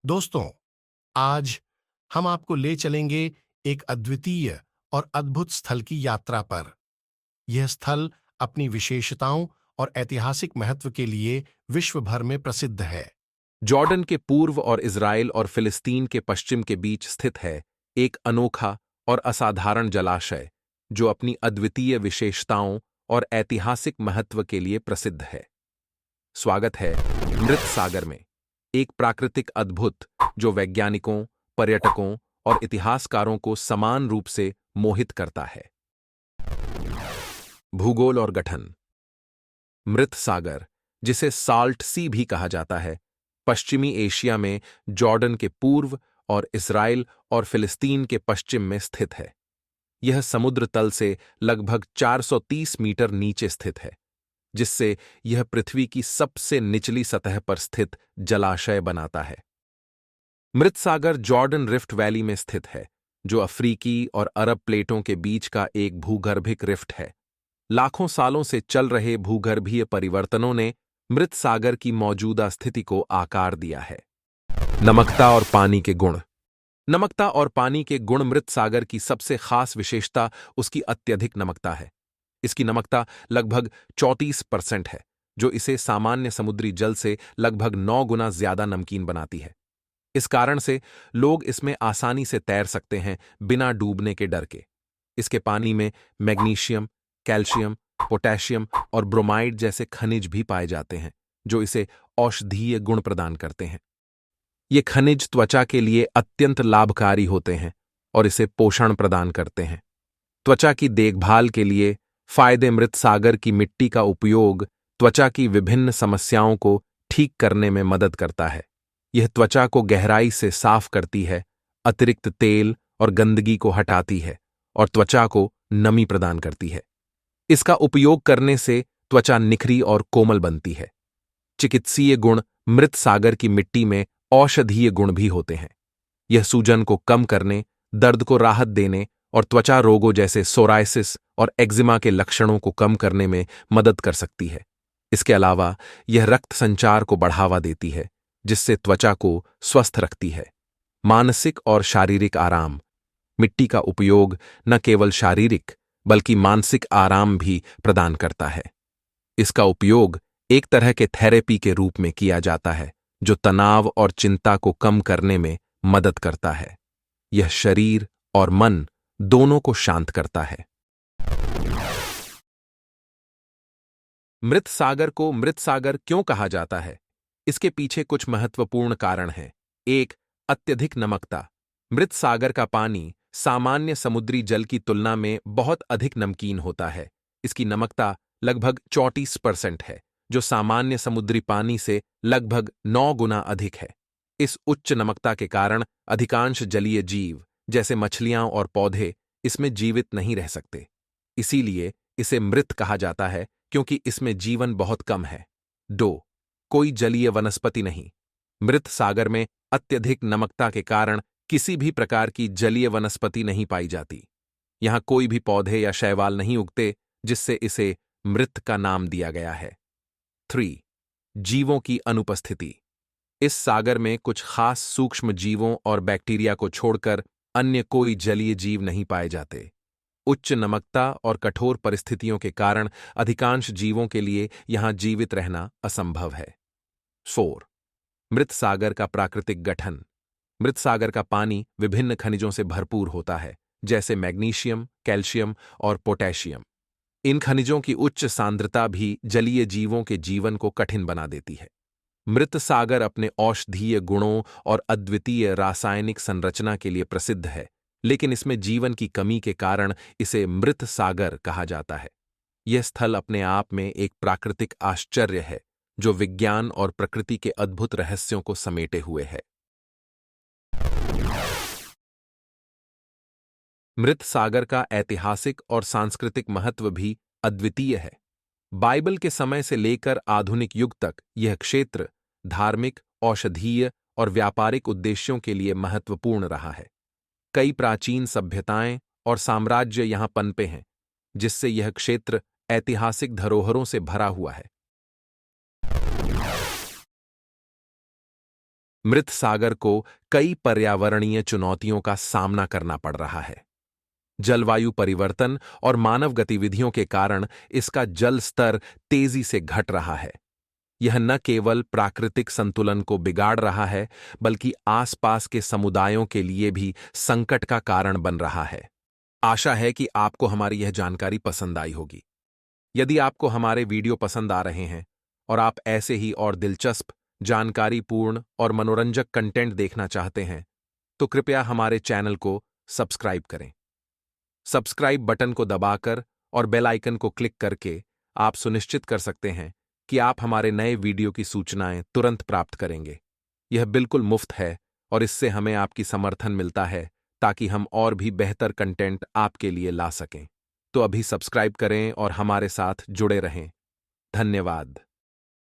दोस्तों, आज हम आपको ले चलेंगे एक अद्वितीय और अद्भुत स्थल की यात्रा पर। यह स्थल अपनी विशेषताओं और ऐतिहासिक महत्व के लिए विश्व भर में प्रसिद्ध है। जॉर्डन के पूर्व और इज़राइल और फिलिस्तीन के पश्चिम के बीच स्थित है एक अनोखा और असाधारण जलाशय जो अपनी अद्वितीय विशेषताओं और ऐतिहासिक महत्व के लिए प्रसिद्ध है। स्वागत है मृत सागर में, एक प्राकृतिक अद्भुत जो वैज्ञानिकों, पर्यटकों और इतिहासकारों को समान रूप से मोहित करता है। भूगोल और गठन। मृत सागर, जिसे साल्ट सी भी कहा जाता है, पश्चिमी एशिया में जॉर्डन के पूर्व और इज़राइल और फिलिस्तीन के पश्चिम में स्थित है। यह समुद्र तल से लगभग 430 मीटर नीचे स्थित है, जिससे यह पृथ्वी की सबसे निचली सतह पर स्थित जलाशय बनाता है। मृत सागर जॉर्डन रिफ्ट वैली में स्थित है, जो अफ्रीकी और अरब प्लेटों के बीच का एक भूगर्भिक रिफ्ट है। लाखों सालों से चल रहे भूगर्भीय परिवर्तनों ने मृत सागर की मौजूदा स्थिति को आकार दिया है। नमकता और पानी के गुण। नमकता और पानी के गुण मृत सागर की सबसे खास विशेषता उसकी अत्यधिक नमकता है। इसकी नमकता लगभग 34% है, जो इसे सामान्य समुद्री जल से लगभग 9 गुना ज्यादा नमकीन बनाती है। इस कारण से लोग इसमें आसानी से तैर सकते हैं बिना डूबने के डर के। इसके पानी में मैग्नीशियम, कैल्शियम, पोटेशियम और ब्रोमाइड जैसे खनिज भी पाए जाते हैं, जो इसे औषधीय गुण प्रदान करते हैं। ये खनिज त्वचा के लिए अत्यंत लाभकारी होते हैं और इसे पोषण प्रदान करते हैं। त्वचा की देखभाल के लिए फायदे। मृत सागर की मिट्टी का उपयोग त्वचा की विभिन्न समस्याओं को ठीक करने में मदद करता है। यह त्वचा को गहराई से साफ करती है, अतिरिक्त तेल और गंदगी को हटाती है और त्वचा को नमी प्रदान करती है। इसका उपयोग करने से त्वचा निखरी और कोमल बनती है। चिकित्सीय गुण। मृत सागर की मिट्टी में औषधीय गुण भी होते हैं। यह सूजन को कम करने, दर्द को राहत देने और त्वचा रोगों जैसे सोरायसिस और एक्जिमा के लक्षणों को कम करने में मदद कर सकती है। इसके अलावा यह रक्त संचार को बढ़ावा देती है, जिससे त्वचा को स्वस्थ रखती है। मानसिक और शारीरिक आराम। मिट्टी का उपयोग न केवल शारीरिक बल्कि मानसिक आराम भी प्रदान करता है। इसका उपयोग एक तरह के थेरेपी के रूप में किया जाता है, जो तनाव और चिंता को कम करने में मदद करता है। यह शरीर और मन दोनों को शांत करता है। मृत सागर को मृत सागर क्यों कहा जाता है? इसके पीछे कुछ महत्वपूर्ण कारण हैं। 1. अत्यधिक नमकता। मृत सागर का पानी सामान्य समुद्री जल की तुलना में बहुत अधिक नमकीन होता है। इसकी नमकता लगभग 34% है, जो सामान्य समुद्री पानी से लगभग 9 गुना अधिक है। इस उच्च नमकता के कारण अधिकांश जलीय जीव, जैसे मछलियां और पौधे, इसमें जीवित नहीं रह सकते। इसीलिए इसे मृत कहा जाता है, क्योंकि इसमें जीवन बहुत कम है। 2. कोई जलीय वनस्पति नहीं। मृत सागर में अत्यधिक नमकता के कारण किसी भी प्रकार की जलीय वनस्पति नहीं पाई जाती। यहां कोई भी पौधे या शैवाल नहीं उगते, जिससे इसे मृत का नाम दिया गया है। 3. जीवों की अनुपस्थिति। इस सागर में कुछ खास सूक्ष्म जीवों और बैक्टीरिया को छोड़कर अन्य कोई जलीय जीव नहीं पाए जाते। उच्च नमकता और कठोर परिस्थितियों के कारण अधिकांश जीवों के लिए यहां जीवित रहना असंभव है। 4. मृत सागर का प्राकृतिक गठन। मृत सागर का पानी विभिन्न खनिजों से भरपूर होता है, जैसे मैग्नीशियम, कैल्शियम और पोटेशियम। इन खनिजों की उच्च सांद्रता भी जलीय जीवों के जीवन को कठिन बना देती है। मृत सागर अपने औषधीय गुणों और अद्वितीय रासायनिक संरचना के लिए प्रसिद्ध है, लेकिन इसमें जीवन की कमी के कारण इसे मृत सागर कहा जाता है। यह स्थल अपने आप में एक प्राकृतिक आश्चर्य है, जो विज्ञान और प्रकृति के अद्भुत रहस्यों को समेटे हुए है। मृत सागर का ऐतिहासिक और सांस्कृतिक महत्व भी अद्वितीय है। बाइबल के समय से लेकर आधुनिक युग तक यह क्षेत्र धार्मिक, औषधीय और व्यापारिक उद्देश्यों के लिए महत्वपूर्ण रहा है। कई प्राचीन सभ्यताएं और साम्राज्य यहां पनपे हैं, जिससे यह क्षेत्र ऐतिहासिक धरोहरों से भरा हुआ है। मृत सागर को कई पर्यावरणीय चुनौतियों का सामना करना पड़ रहा है। जलवायु परिवर्तन और मानव गतिविधियों के कारण इसका जल स्तर तेजी से घट रहा है। यह न केवल प्राकृतिक संतुलन को बिगाड़ रहा है, बल्कि आसपास के समुदायों के लिए भी संकट का कारण बन रहा है। आशा है कि आपको हमारी यह जानकारी पसंद आई होगी। यदि आपको हमारे वीडियो पसंद आ रहे हैं और आप ऐसे ही और दिलचस्प, जानकारीपूर्ण और मनोरंजक कंटेंट देखना चाहते हैं, तो कृपया हमारे चैनल को सब्सक्राइब करें। सब्सक्राइब बटन को दबाकर और बेल आइकन को क्लिक करके आप सुनिश्चित कर सकते हैं कि आप हमारे नए वीडियो की सूचनाएं तुरंत प्राप्त करेंगे। यह बिल्कुल मुफ्त है और इससे हमें आपकी समर्थन मिलता है ताकि हम और भी बेहतर कंटेंट आपके लिए ला सकें। तो अभी सब्सक्राइब करें और हमारे साथ जुड़े रहें। धन्यवाद।